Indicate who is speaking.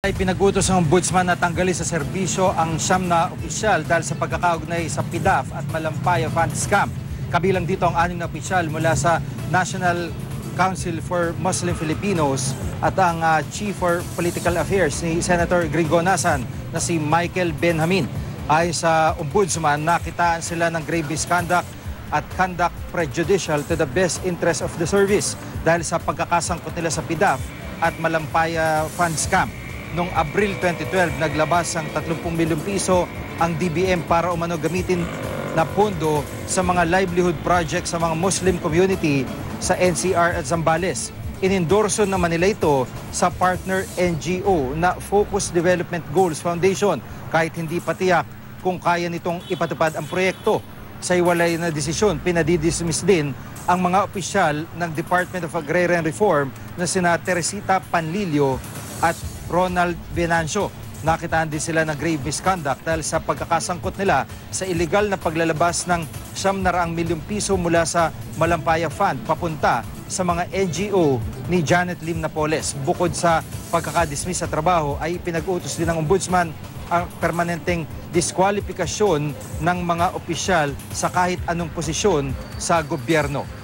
Speaker 1: Ay pinagutos ng ombudsman na tanggalin sa serbisyo ang siyam na opisyal dahil sa pagkakaugnay sa PDAF at Malampaya Fund Scam. Kabilang dito ang 6 na opisyal mula sa National Council for Muslim Filipinos at ang Chief for Political Affairs ni Senator Gringo Nasan na si Michael Benjamin. Ayon sa ombudsman, nakitaan sila ng grave misconduct at conduct prejudicial to the best interest of the service dahil sa pagkakasangkot nila sa PDAF at Malampaya Fund Scam. Noong Abril 2012, naglabas ang 30 milyong piso ang DBM para umano gamitin na pondo sa mga livelihood projects sa mga Muslim community sa NCR at Zambales. Inendorso naman nila ito sa partner NGO na Focus Development Goals Foundation kahit hindi patiyak kung kaya nitong ipatupad ang proyekto. Sa iwalay na desisyon, pinadidismiss din ang mga opisyal ng Department of Agrarian Reform na sina Teresita Panlilio at Ronald Venancio. Nakitaan din sila ng grave misconduct dahil sa pagkakasangkot nila sa illegal na paglalabas ng 900 milyong piso mula sa Malampaya Fund papunta sa mga NGO ni Janet Lim Napoles. Bukod sa pagkakadismiss sa trabaho ay pinag-utos din ng ombudsman ang permanenteng diskwalifikasyon ng mga opisyal sa kahit anong posisyon sa gobyerno.